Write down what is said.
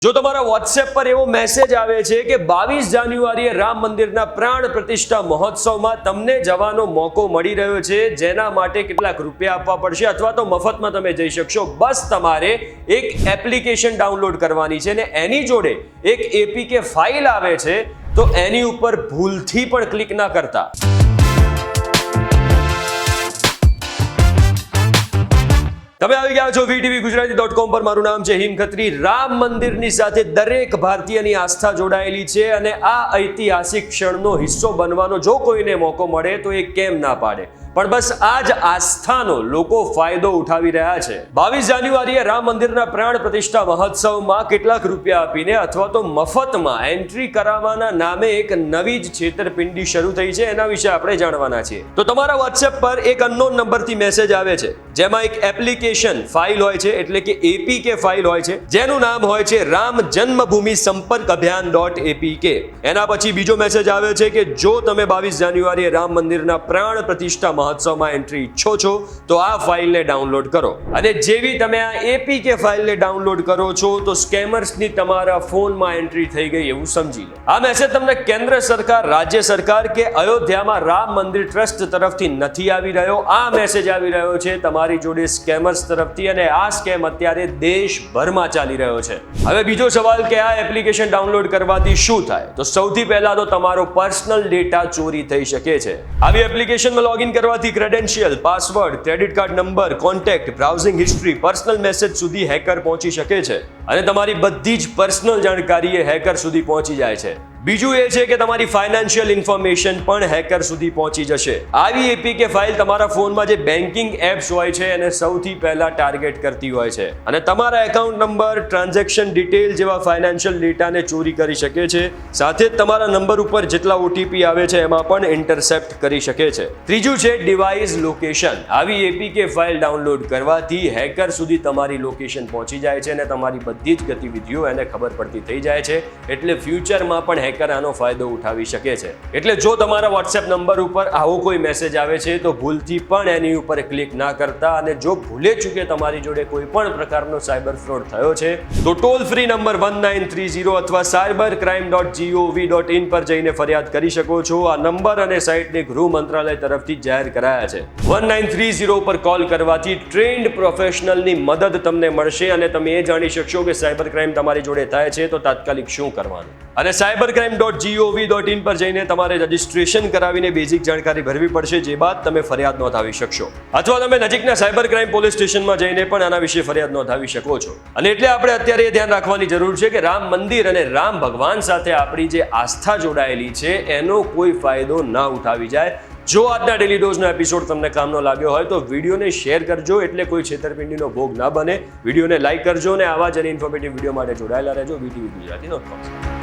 જો તમારા વોટ્સએપ પર એવો મેસેજ આવે છે કે 22 જાન્યુઆરીએ રામ મંદિરના પ્રાણ પ્રતિષ્ઠા મહોત્સવમાં તમને જવાનો મોકો મળી રહ્યો છે, જેના માટે કેટલાક રૂપિયા આપવા પડશે અથવા તો મફતમાં તમે જઈ શકશો, બસ તમારે એક એપ્લિકેશન ડાઉનલોડ કરવાની છે અને એની જોડે એક એપીકે ફાઇલ આવે છે, તો એની ઉપર ભૂલથી પણ ક્લિક ના કરતા। તમે આવી ગયા છો VTV Gujarati.com પર। મારું નામ છે હિમ ખત્રી। રામ મંદિરની સાથે દરેક ભારતીયની આસ્થા જોડાયેલી છે અને આ ઐતિહાસિક ક્ષણનો હિસ્સો બનવાનો જો કોઈને મોકો મળે તો એ કેમ ના પાડે, પણ બસ આ જ આસ્થાનો લોકો ફાયદો ઉઠાવી રહ્યા છે। 22 જાન્યુઆરીએ રામ મંદિરના પ્રાણ પ્રતિષ્ઠા મહોત્સવમાં કેટલાક રૂપિયા આપીને અથવા તો મફતમાં એન્ટ્રી કરાવવાના નામે એક નવી જ છેતરપિંડી શરૂ થઈ છે, એના વિશે આપણે જાણવાના છીએ। તો તમારા વોટ્સએપ પર એક અનનોન નંબરથી મેસેજ આવે છે, જેમાં એક એપ્લિકેશન ફાઇલ હોય છે, એટલે કે એપીકે ફાઇલ હોય છે, જેનું નામ હોય છે રામ જન્મભૂમિ સંપર્ક અભિયાન .apk। એના પછી બીજો મેસેજ આવે છે કે જો તમે 22 જાન્યુઆરીએ રામ મંદિરના પ્રાણ પ્રતિષ્ઠા મહોત્સવમાં એન્ટ્રી ઈચ્છો છો તો આ ફાઇલને ડાઉનલોડ કરો। અને જેવી તમે આ એપીકે ફાઇલને ડાઉનલોડ કરો છો તો સ્કેમર્સની તમારા ફોનમાં એન્ટ્રી થઈ ગઈ એવું સમજી લો। આ મેસેજ તમને કેન્દ્ર સરકાર, રાજ્ય સરકાર કે અયોધ્યામાં રામ મંદિર ટ્રસ્ટ તરફથી નથી આવી રહ્યો, આ મેસેજ આવી રહ્યો છે તમારી જોડે સ્કેમર્સ તરફથી, અને આ સ્કેમ અત્યારે દેશભરમાં ચાલી રહ્યો છે। હવે બીજો સવાલ કે આ એપ્લિકેશન ડાઉનલોડ કરવાથી શું થાય? તો સૌથી પહેલા તો તમારો પર્સનલ ડેટા ચોરી થઈ શકે છે। આવી એપ્લિકેશનમાં લોગિન કરવાથી credential, password, credit card number, contact, browsing history, personal message સુધી હેકર પહોંચી શકે છે અને તમારી બધી જ પર્સનલ જાણકારી એ હેકર સુધી પહોંચી જાય છે। બીજું એ છે કે તમારી ફાઇનાન્શિયલ ઇન્ફોર્મેશન પણ હેકર સુધી પહોંચી જશે। આવી એપીકે ફાઇલ તમારા ફોનમાં જે બેન્કિંગ એપ્સ હોય છે એને સૌથી પહેલા ટાર્ગેટ કરતી હોય છે અને તમારા એકાઉન્ટ નંબર, ટ્રાન્ઝેક્શન ડિટેલ જેવા ફાઇનાન્શિયલ ડેટાને ચોરી કરી શકે છે, સાથે જ તમારા નંબર ઉપર જેટલા ઓટીપી આવે છે એમાં પણ ઇન્ટરસેપ્ટ કરી શકે છે। ત્રીજું છે ડિવાઇસ લોકેશન। આવી એપીકે ફાઇલ ડાઉનલોડ કરવાથી હેકર સુધી તમારી લોકેશન પહોંચી જાય છે અને તમારી બધી જ ગતિવિધિઓ એને ખબર પડતી થઈ જાય છે, એટલે ફ્યુચરમાં પણ હેકર આનો ફાયદો ઉઠાવી શકે છે। એટલે જો તમારા વોટ્સએપ નંબર ઉપર આવો કોઈ મેસેજ આવે છે તો ભૂલથી પણ એની ઉપર ક્લિક ના કરતા, અને જો ભૂલે ચૂકે તમારી જોડે કોઈ પણ પ્રકારનો સાયબર ફ્રોડ થયો છે તો ટોલ ફ્રી નંબર 1930 અથવા cybercrime.gov.in પર જઈને ફરિયાદ કરી શકો છો। આ નંબર અને સાઇટને ગૃહ મંત્રાલય તરફથી જાહેર કરાયા છે। 1930 પર કોલ કરવાથી ટ્રેન્ડ પ્રોફેશનલની મદદ તમને મળશે અને તમે એ જાણી શકશો કે સાયબર ક્રાઇમ તમારી જોડે થાય છે તો તાત્કાલિક શું કરવાનું। અને cybercrime.gov.in પર જઈને તમારે રજિસ્ટ્રેશન કરાવીને બેઝિક જાણકારી ભરવી પડશે, જે બાદ તમે ફરિયાદ નોંધાવી શકશો, અથવા તમે નજીકના સાયબર ક્રાઇમ પોલીસ સ્ટેશનમાં જઈને પણ આના વિશે ફરિયાદ નોંધાવી શકો છો। અને એટલે આપણે અત્યારે એ ધ્યાન રાખવાની જરૂર છે કે રામ મંદિર અને રામ ભગવાન સાથે આપણી જે આસ્થા જોડાયેલી છે એનો કોઈ ફાયદો ના ઉઠાવી જાય। જો આજના ડેલી ડોઝનો એપિસોડ તમને કામનો લાગ્યો હોય તો વિડીયોને શેર કરજો, એટલે કોઈ છેતરપિંડીનો ભોગ ના બને। વિડીયોને લાઇક કરજો અને આવા જ ઇન્ફોર્મેટિવ વિડીયો માટે જોડાયેલા રહેજો VTV Gujarati.com।